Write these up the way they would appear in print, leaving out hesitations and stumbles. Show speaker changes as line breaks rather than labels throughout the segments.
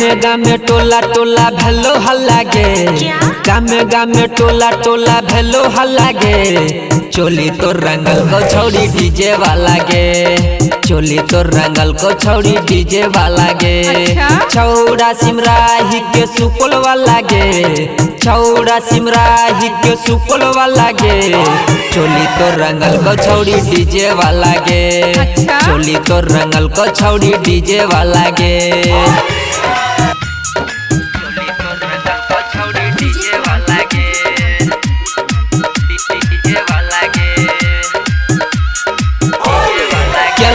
गामे गामे टोला टोला भेलो हल्ला गे, गामे गामे टोला टोला भेलो हल्ला गे। चोली तो रंगल को छौड़ी डीजे वाला गे, चोली तो रंगल को छौड़ी डीजे वाला गे। छौड़ा सिमराही के सुपल वाला गे, छौड़ा सिमराही के सुपल वाला गे। चोली तो रंगल को छौड़ी डीजे वाला गे, चोली तो रंगल को छौड़ी डीजे वाला गे।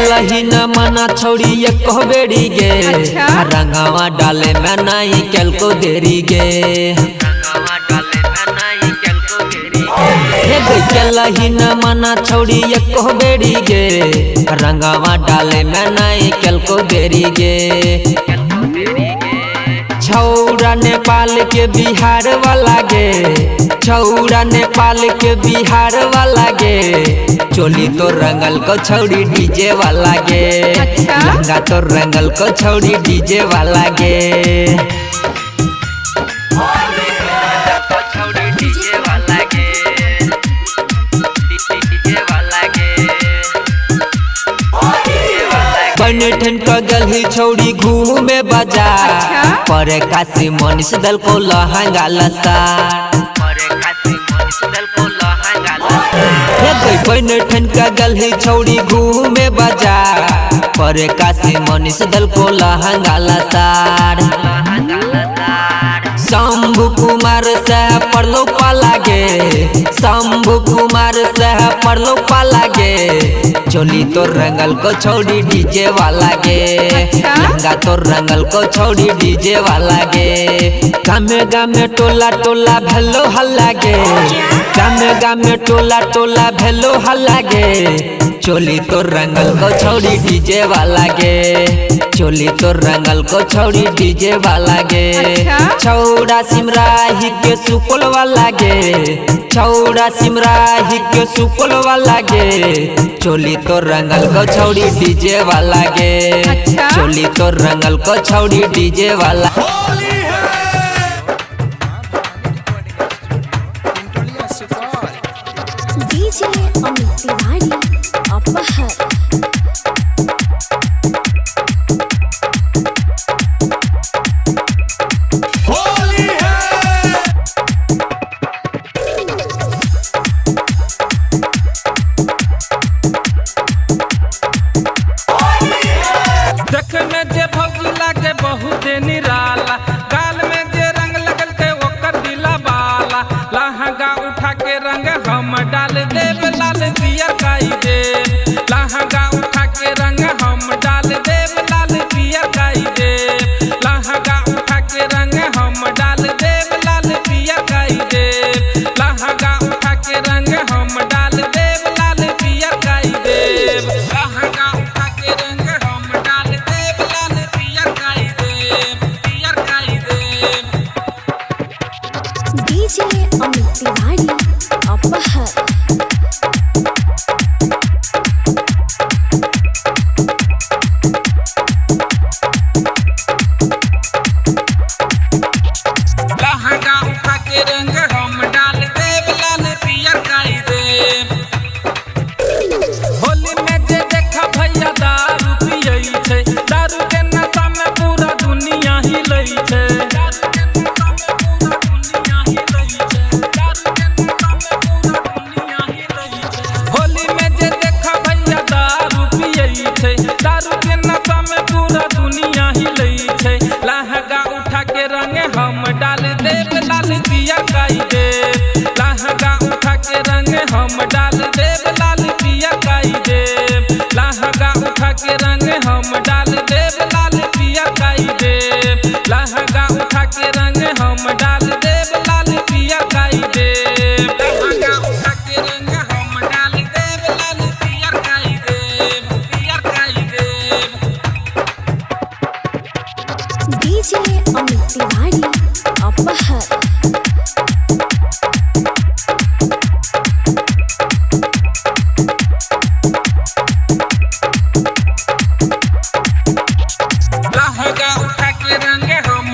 लही न मना छौड़ी ये कहबेड़ी गे, रंगावा डाले में नहीं केल को देरी गे। लही न मना छौड़ी ये कहबेड़ी गे, रंगावा डाले में नहीं केल को देरी गे। छौड़ा नेपाल के बिहार वाला गे, छौड़ा नेपाल के बिहार वाला गे। चोली तो रंगल को छौड़ी डीजे वाला गे, लहंगा तो रंगल को छौड़ी डीजे वाला गे। ठन कगल ही छौड़ी घूमे बाजार, परे काशी मनीष दल को लहंगा लसा। ठन कगल ही छौड़ी घूमे बाजार, परे काशी मनीष दल को लहंगा लसार। शंभु कुमार से पड़लो पाला गे, शंभु कुमार से पड़लो पाला गे। चोली तो रंगल को छौड़ी डीजे वाला गे, लहंगा तो रंगल को छौड़ी डीजे वाला गे। गामे गामे टोला टोला भेलो हल्ला गे, गामे गामे टोला टोला भेलो हल्ला गे। चोली तो रंगल को छौड़ी डीजे वाला गे, चोली तो रंगल को छौड़ी डीजे वाला गे। छौड़ा सिमराही के सुपल वाला गे, छौड़ा सिमराही के सुपल वाला गे। चोली तो रंगल को छौड़ी डीजे वाला गे, चोली तो रंगल को छौड़ी डीजे वाला।
डीजे अमित तिवारी अपहर।
देख में जे भौजी लागे बहुत निराला, गाल में जे रंग लगल के ओकर दिला बाला। लहंगा उठा के रंग हम डाल देव लाल पियर काई दे, लहंगा उठा के रंग हम डाल देव लाल पियर काई दे। लहंगा उठा के रंग हम डाल देव लाल पियर काई दे, लहंगा उठा के रंग हम डाल देव लाल पियर काई दे। लहंगा उठा के रंग हम डाल देव लाल पियर काई दे, पियर काई दे।
डीजे अमित तिवारी अपहर।
लहंगा उठा के रंग हम डाल देव लाल पियर काई दे। होली में जे देखा भैया दारू पियै छै, दारू के नशा में पूरा दुनिया हिलै छै। दारू के नशा में पूरा दुनिया हिलै छै, दारू के नशा में पूरा दुनिया हिलै छै। होली में जे देखा भैया दारू पियै छै, दारू के नशा में पूरा दुनिया हिलै छै। लहंगा उठा के रंग हम डाल देव लाल पियर काई दे, लहंगा उठा के रंग हम डाल देव लाल पियर काई दे। लहंगा उठा के रंग हम डाल देव लाल पियर काई दे, लहंगा उठा के रंग हम डाल देव लाल पियर काई दे। लहंगा उठा के रंग हम डाल देव लाल पियर काई दे, पियर काई दे।
डीजे अमित तिवारी अपहर।
लहंगा उठा के रंग हम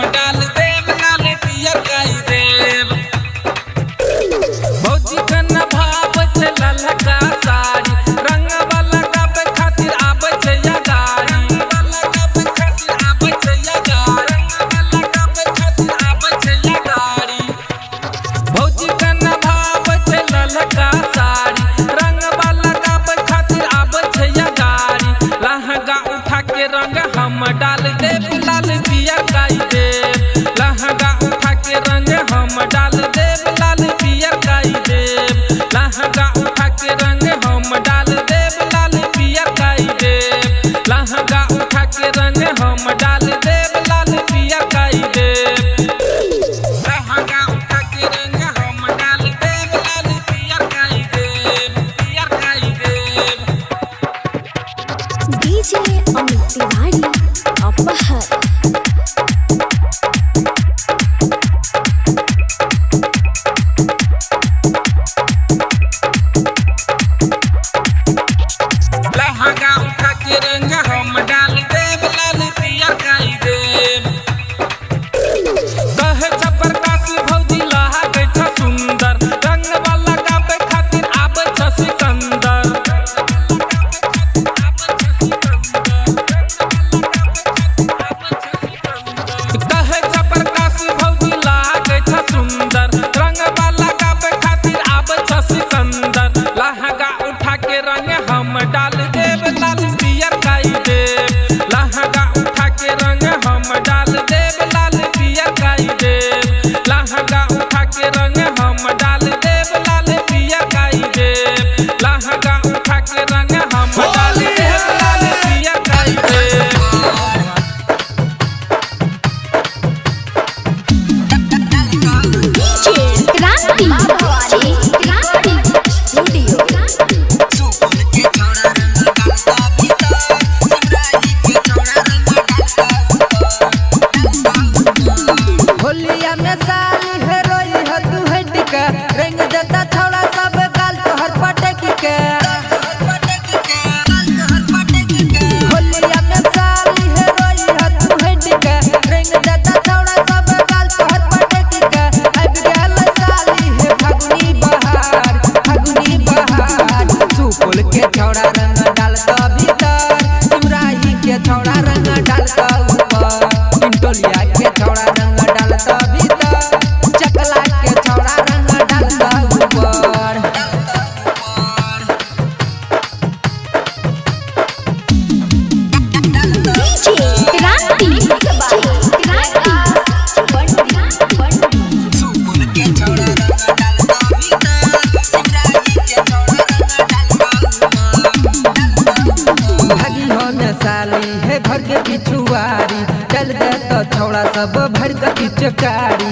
घर के पिछुआरी चल दे तो छोड़ा सब भर के पिचकारी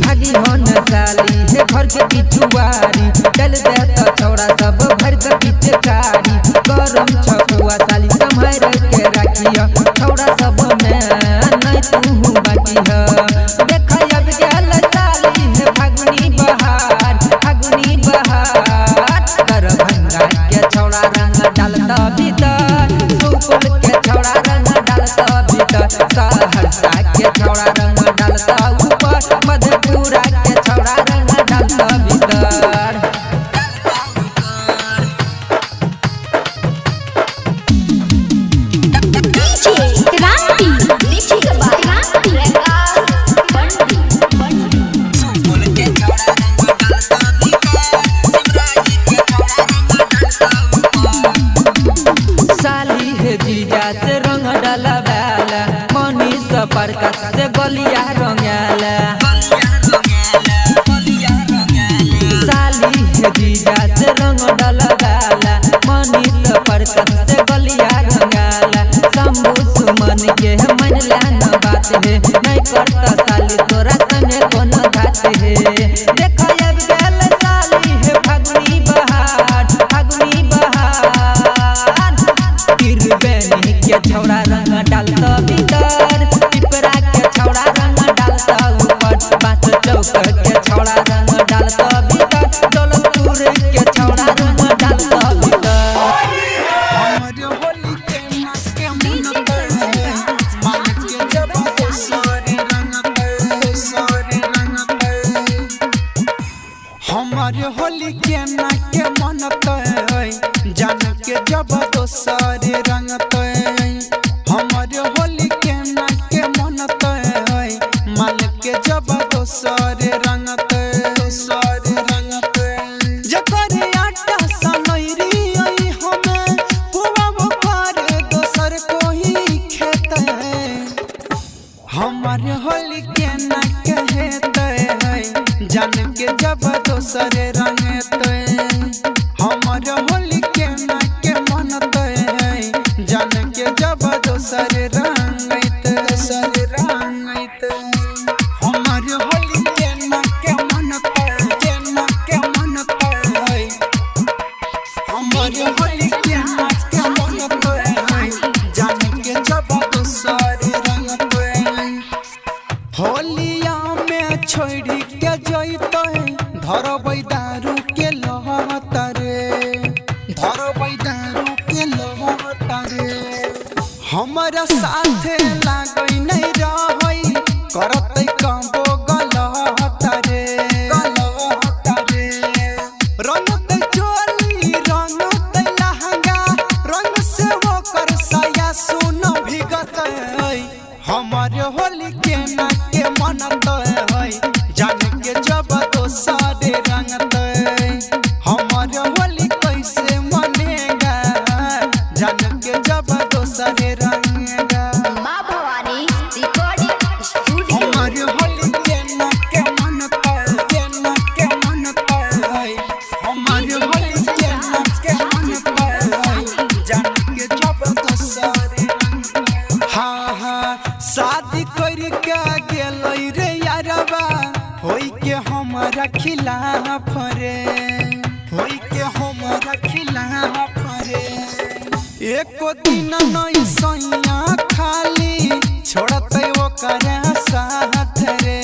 भागी हो न साली है घर के पिछुआरी चल दे तो छोड़ा सब भर के पिचकारी गरम छपुआ साली संभाल के रखिया छोड़ा सब में नहीं तू बाकी है देख अब गल साली है फागुनी बहार दरभंगा के छोड़ा रंग डालता भीतर सुपौल के छोड़ा रंग डालता भीतर सहरसा के छोड़ा रंग डालता ऊपर मधेपुरा के छोड़ा रंग डालता भीतर साली है जीजा से रंग डाला बेला मनीष प्रकाश से गलिया रंगेला साली है जीजा से रंग डाला बेला मनीष प्रकाश से गलिया रंगेला शंभू सुमन के मन लेना बात है नहीं करता साली तोरा संगे कोनो घात है देख अब गल साली है फागुनी बहार बेनी के छौड़ा रंग डालता भीतर पिपरा के छौड़ा रंग डालता ऊपर बात चौक के छौड़ा रंग डालता भीतर दौलतपुर के छौड़ा रंग डालता भीतर
हमर होली के मक्के मन पर मान के जब सारे रंग हमर होली के नाके मन पर जान के जब सारे रंग हमर होली के नाके मन माल के जब सारे रंग जकर आटा सनैरी आई हमें पुआब पर दोसर कोई खेत हमर होली के नाके हेतै जान के जब दोसर रंग हमर होली के नाके मन जान के जब दोसर रंग हमर होली के नाके मन हमर होली के नाके मन जान के जब दोसर रंग होलिया में छोड़ी के जइतै धरबै दारू के लहतरे हमरा साथे लागै नहीं रहै करतै कबो गलहतरे रंगतै चोली रंगतै लहंगा रंग से होकर साया सुन भीगतै हमर होली के नाके मनतै जान के जब दोसर रंगतै हमर होली कैसे मनेगा जान के जब दोसर रंगेगा
माँ भवानी रिकॉर्डिंग स्टूडियो
हमर होली के नाके मन पर हमर होली के नाके मन पर जान के जब दोसर हाँ शादी करके गेलै रे यारबा होई के हमरा खिलाफ रे एको दिन नहीं सैया खाली छोड़तै ओकर साथ रे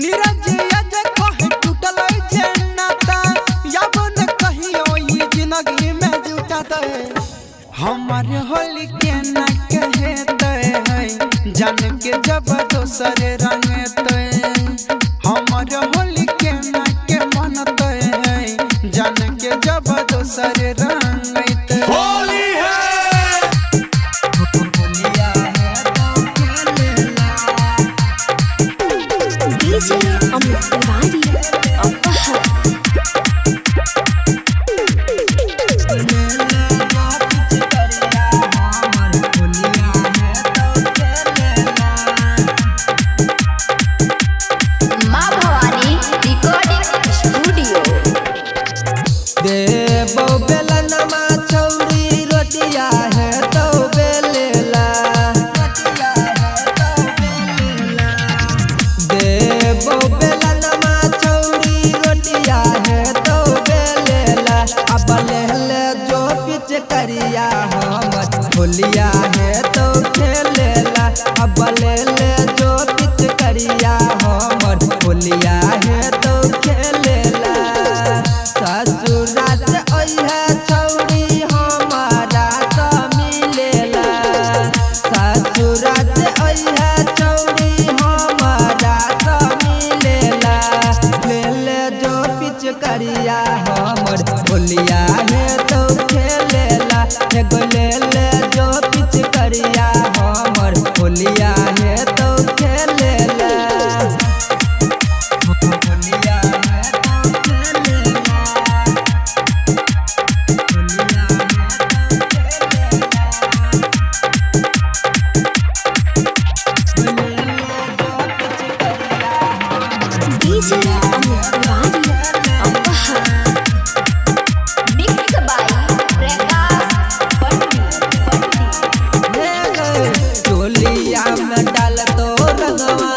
नीरज यज कहे टूटल जे नाता याब न कहियो ई जिंदगी में जुटतै हमर होली के नाके हेतै जान के जब दोसर रंगतै हमर होली के नाके मनतै जान के जब दोसर रंगतै होली है
डीजे अमित तिवारी अपहर
होलिया है तो खेलेला अब ले ले जो पिच करिया हमर होलिया है तो खेलेला ससुरा से ओहे छौड़ी हमारा तो मिलेला ससुरा से ओहे छौड़ी हमारा तो मिलेला ले ले जो पिच करिया हमर होलिया है तो खेलेला एगो ले ले जो पिच करिया हमर होलिया है तो खेलेला होलिया है तो खेलेला होलिया
DJ Amit Tiwari Apahar Mixed by Prakash Pandit
चोलिया में डाल तो रंगवा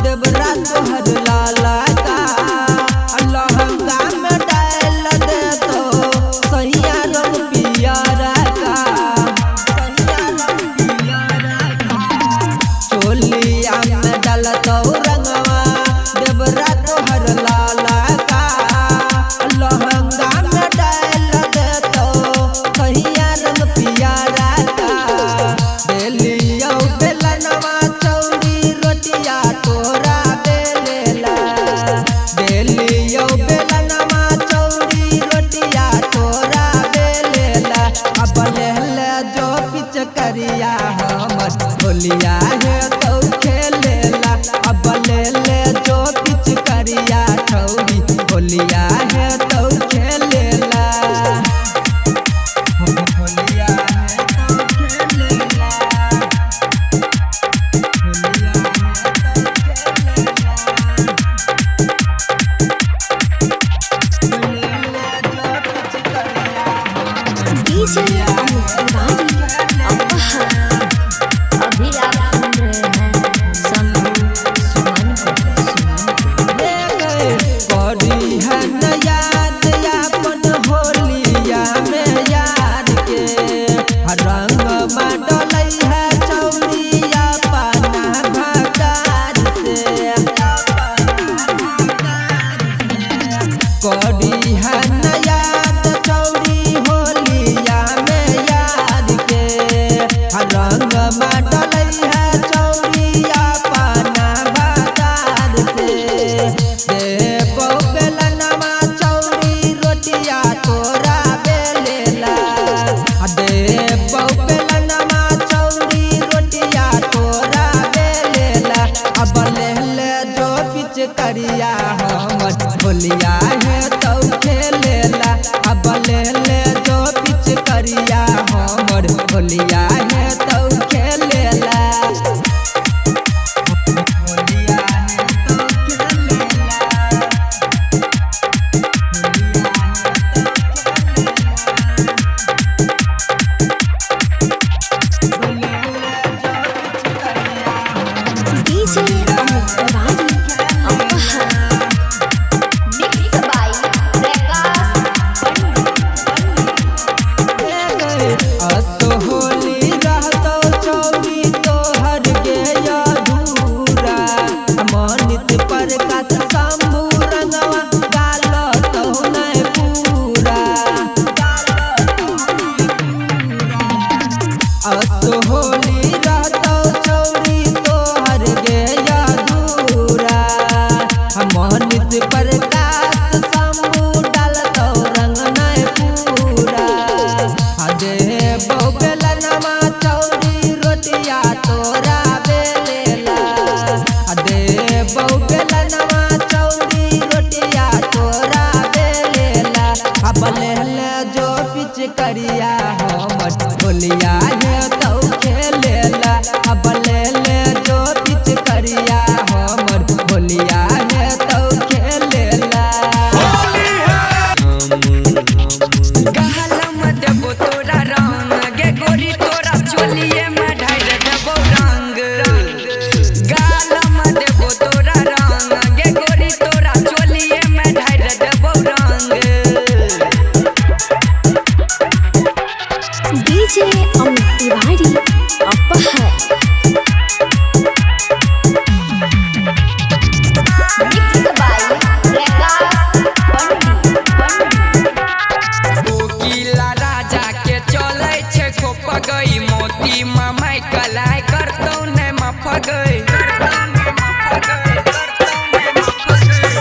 देवरा तोहर लाला का लहंगा में डाल दे तो सहिया रंग पियारा का चोलिया में डाल तो रंगवा देवरा तोहर लाला का लहंगा में डाल दे तो सहिया रंग पियारा का बेलिया बेलनवा चौड़ी रोटिया तोरा बेलेला बेलिया बेलनवा चौड़ी रोटिया तोरा बेलेला अब ले ले जो पिच करिया हमर होलिया है तो खेलेला अब ले ले जो पिच करिया छौड़ी होलिया है तो खेलेला होलिया है तो खेलेला
DJ Amit Tiwari Apahar अभी आप सुन रहे हैं संधू सुमन
करी है न याद अपन होलिया में याद के रंग में डलै है चौड़िया पाना भगार से करी है न याद चौड़ी होलिया में याद के रंग में डलै है चौड़िया पाना भगार से देबो बेलनवा चौड़ी रोटिया तोरा बेलेला देबो बेलनवा चौड़ी रोटिया तोरा बेलेला अब ले ले जो पिच करिया हमर होलिया है तो खेलेला अब ले ले जो पिच करिया हमर होलिया है तो खेलेला होलिया है तो खेलेला
DJ Amit Tiwari Apahar Mixed by Prakash Pandit
तो होली रहतो चौड़ी तोहर के अधूरा मनित पर कत शंभू रंगवा गाल तो नहीं पूरा तो होली रहतो चौड़ी तोहर के अधूरा मनित पर कत शंभू डाल तो रंग नहीं पूरा देबो बेलनवा चौड़ी रोटिया तोरा बेलेला देबो बेलनवा चौड़ी रोटिया तोरा बेलेला अब ले ले जो पिच करिया हमर होलिया है तो खेलेला अब ले ले जो पिच करिया हमर होलिया है तो खेलेला
गहलम देबो तोरा रंग गे गोरी तोरा चोलिए में ढाई देबो रंग गहलम देबो तोरा रंग गे गोरी तोरा चोलिए में ढाई देबो रंग
DJ Amit Tiwari
मोती मामाई कलाई करतौ ने मफगई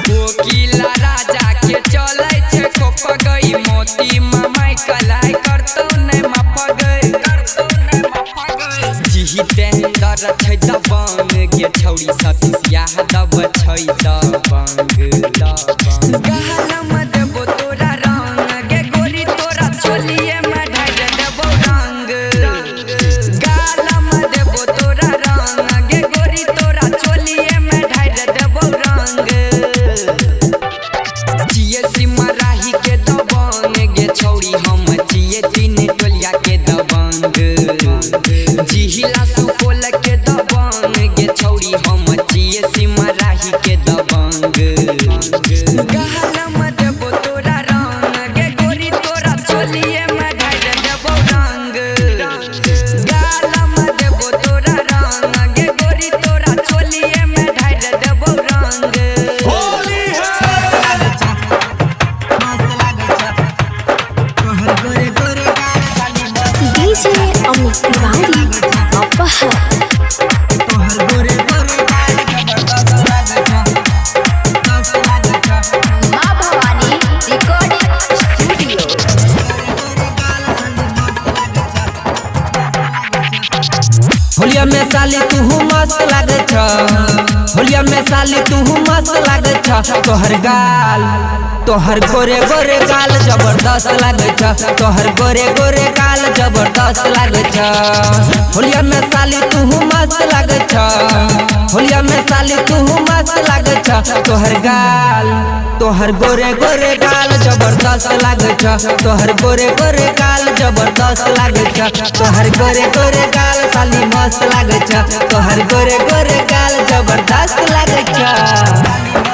कोकिला राजा के चलै छे खोपगई मोती मामाई कलाई करतौ ने मफगई जीते दर छै दबंग गे छौरी सतिया दब छै दबंग गहलम देबो तोरा रंग गे गोरी तोरा चोलिए में ढाल देबो रंग गहलम देबो तोरा रंग गे गोरी तोरा चोलिए में ढाल देबो रंग जिए सीमा राही के दबंग गे छौरी हम जिए तीन टोलिया के दबंग जिहिला सुपोल के दबंग गे छौरी हम जिए सीमा राही के दबंग गहलम देबो तोरा रंग गे गोरी तोरा चोलिए में ढाल देबो रंग गहलम देबो तोरा रंग गे गोरी तोरा चोलिए में ढाल देबो रंग
डीजे अमित तिवारी अपहर माँ भवानी रिकॉर्डिंग स्टूडियो
होलिया में साली तू मस्त लागे छ होलिया में साली तू मस्त लागे छ तोहर गोरे गोरे गाल जबरदस्त लागे छ तोहर गोरे गोरे गाल जबरदस्त लागे छ होलिया में साली तू मस्त लागे छ होलिया में साली तू मस्त लागे छ तोहर गोरे गोरे गाल जबरदस्त लागे छ तोहर गोरे गोरे गाल जबरदस्त लागे छ तोहर गोरे गोरे गाल साली मस्त लागे छ तोहर गोरे गोरे गाल जबरदस्त लागे छ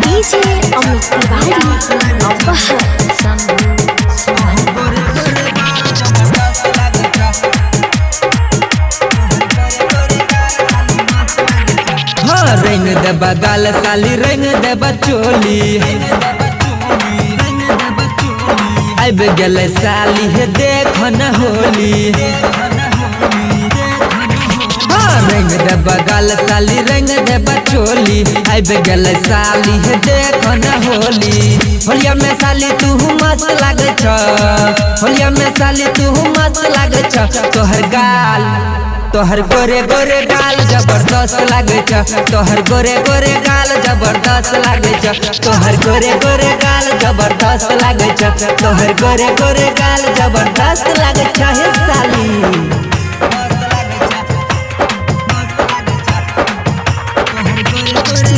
डीजे अमित तिवारी अपहर
हाँ रंग देबा गाल साली रंग देबा चोली आइब गेले साली हे देख न होली हाँ रंग देबा गाल साली रंग देबा चोली आइब गेले साली हे देख न होली होलिया में साली तू मस्त लागे छ होलिया में साली तू मस्त लागे छ तोहर गोरे गोरे गाल जबरदस्त लागे छ तोहर गोरे गोरे गाल जबरदस्त लागे छ तोहर गोरे गोरे गाल जबरदस्त लागे छ तोहर गोरे गोरे गाल जबरदस्त लागे छ हे साली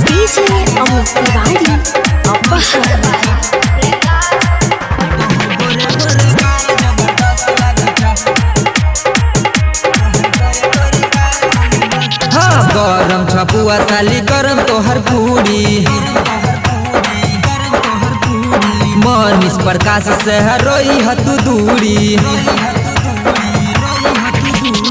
डीजे अमित तिवारी अपहर
हाँ गरम छपुआ साली गरम तोहर पूरी मनीष प्रकाश से रोई हतु दूरी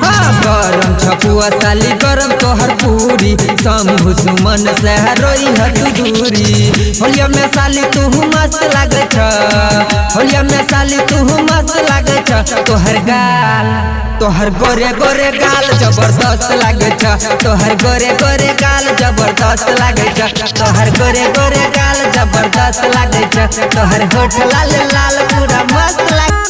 हाँ गरम छपुआ साली गरम तोहर पूरी शंभु सुमन से रोई हतु दूरी होलिया में साली तू मस्त लागे छ होलिया में साली तू मस्त लागे छ तोहर गोरे गोरे गाल जबरदस्त लागे छ तोहर गोरे गोरे गाल जबरदस्त लागे छ तोहर गोरे गोरे गाल जबरदस्त लागे छ तोहर होठ लाल लाल पूरा मस्त लागे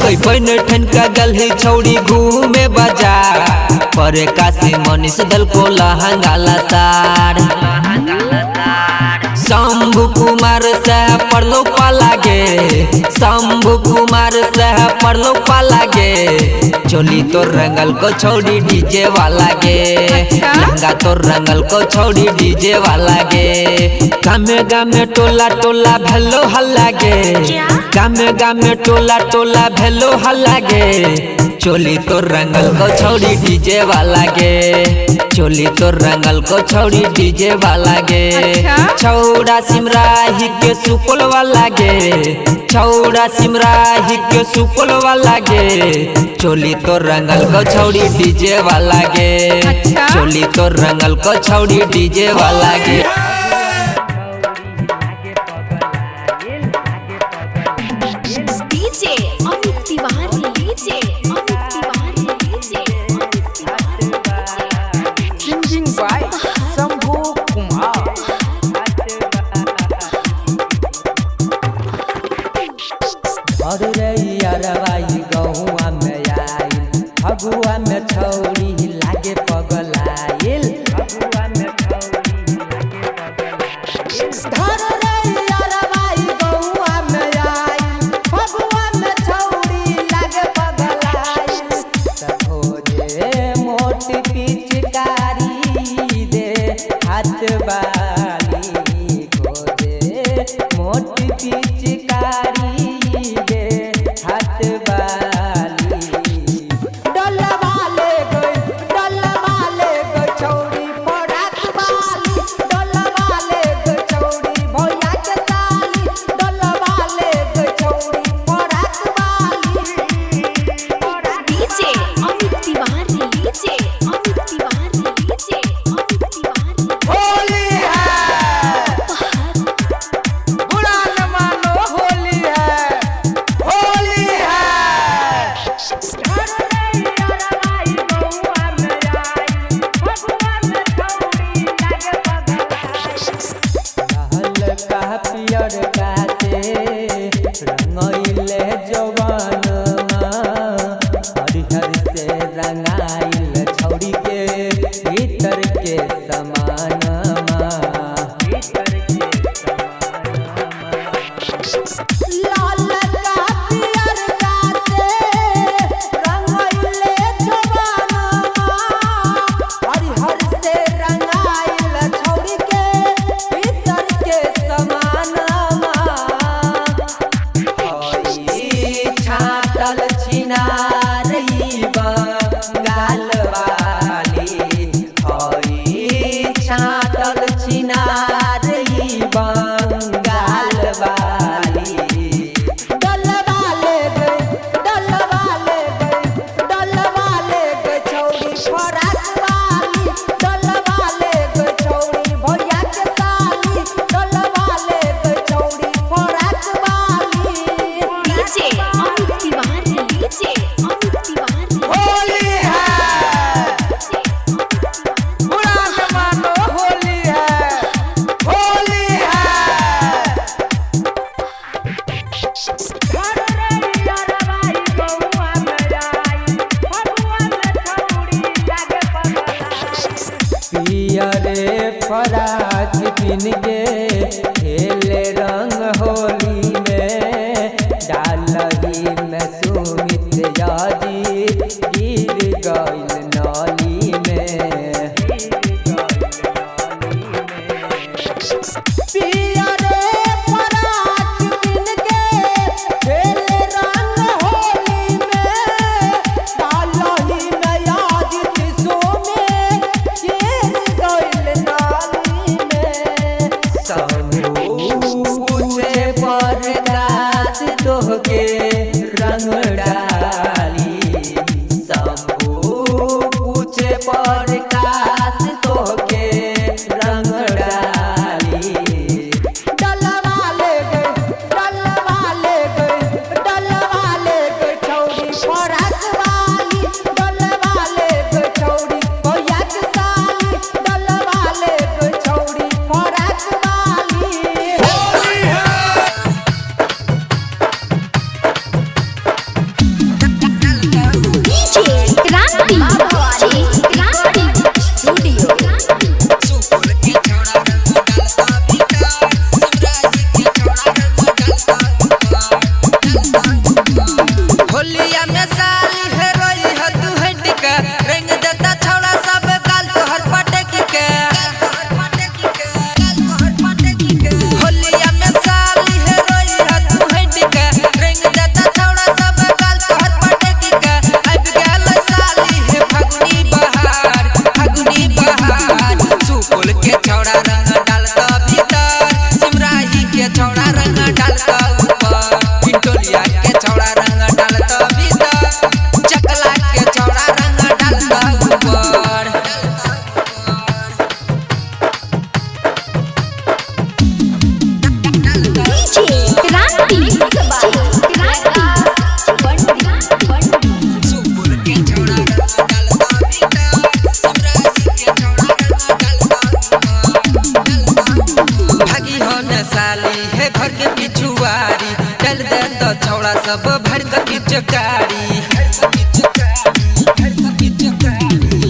कोई बन ठनका गल है छौड़ी घूमे बाजार परे काशी मनीष दल को लहंगा लसार शंभु कुमार से पड़लो पाला गे शंभु कुमार से पड़लो पाला गे चोली तो रंगल को छोड़ी डीजे वाला गे लहंगा तो रंगल को छोड़ी डीजे वाला गे गामे गामे टोला टोला भेलो हल्ला गे गामे गामे टोला टोला भेलो हल्ला गे चोली तो रंगल को छोड़ी डीजे वाला गे चोली तो रंगल को छोड़ी डीजे वाला गे छौड़ा सिमराही के सुपल वाला गे छौड़ा सिमराही के सुपल वाला गे चोली तो रंगल को छोड़ी डीजे वाला गे चोली तो रंगल को छोड़ी डीजे वाला गे
DJ Amit Tiwari DJ Amit Tiwari DJ Amit Tiwari
singing by Shambhu Kumar
और रही अरवाई गहुआ में आइल फगुआ में छौड़ी लागे पगलाइल फगुआ में छौड़ी
धर रे अरवाई गौआ में आइल फगुआ में छौड़ी लागे पगलाइल
खोजे मोटी पिचकारी दे हाथ बाली खोजे मोटी पिचकारी दे हाथ बाली
डलवा ले गई छौड़ी परात वाली डलवा ले गई छौड़ी भैया के साली डलवा ले गई छौड़ी परात वाली
DJ Amit Tiwari DJ Amit Tiwari DJ Amit Tiwari
Holi है बुरा न मानो होली है होली है धर रे अरवाई गौआ में आइल फगुआ में छौड़ी लागे पगलाइल
रहल का पियर का से रंगइले जवान हरिहर से रंगाइल छौड़ी के भीतर के समान भीतर के समान
लाल का पियर का से रंगइले जवाना हरिहर से रंगाइल छौड़ी के भीतर के समानमा
छातल छिनारई बंगाल वाली छातल छिनारई बंगाल वाली
डलवा ले गई छौड़ी फराक वाली डलवा ले गई छौड़ी भैया के साली डलवा ले गई छौड़ी फराक वाली
डीजे अमित तिवारी डीजे अमित तिवारी
होली है बुरा न मानो होली है होली है धर रे अरवाई गौआ में आइल फगुआ में छौड़ी लागे पगलाइल
पियरे फराक पिन के खेले रंग होली में डालही में सुमित यादी गिर गइल नाली में
पिया रे फराक पिन के खेले रंग होली में डालही में यादित सोमे गिर गइल नाली में
पूछे परदास तोहके रंग डाली शंभू पूछे प्रकाश तोहके रंग डाली छौड़ा रंग डालता भीतर, सिमराही के छौड़ा रंग डालता ऊपर, पिंटोलिया के छौड़ा रंग डालता भीतर, चकला के छौड़ा रंग डालता ऊपर।
डीजे क्रांति
सुपुर के छौड़ा रंग डालता भीतर, सिमराही के छौड़ा रंग डालता ऊपर। भागी हो न साली है घर के पिछुआरी, डाल दे तो छौड़ा सब भर के पिचकारी।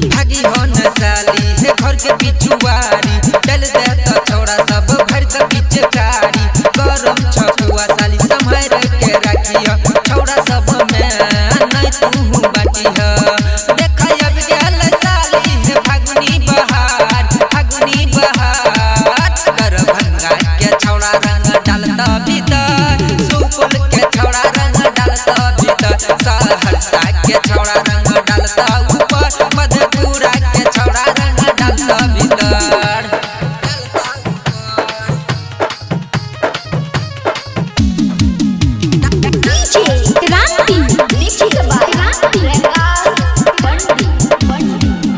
भागी हो न साली है घर के पिछुआरी, डाल दे तो छौड़ा सब भर के पिचकारी। गरम छकुआ साली संभाल के रखियो, छौड़ा सब में नहीं तू बाटिया। देखा अब गेल साली है फागुनी बहार, फागुनी बहार। दरभंगा के छौड़ा रंग डालता भीतर, सुपौल के छौड़ा रंग डालता भीतर, सहरसा के छौड़ा रंग डालता ऊपर, मधेपुरा के छौड़ा रंग डालता भीतर।
डीजे क्रांति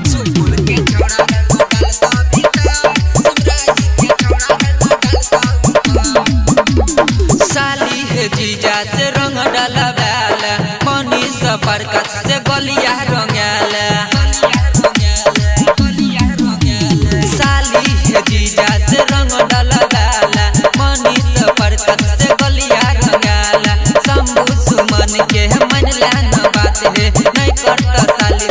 सुपुर के छौड़ा रंग डालता भीतर, सिमराही के छौड़ा रंग डालता ऊपर। साली है जीजा से रंग डलवाल, मनीष प्रकाश से गलिया रंगाल। साली है जीजा से रंग डलवाल, मनीष प्रकाश से गलिया रंगाल। शंभू सुमन के मन ला न बात है, नहीं करता साली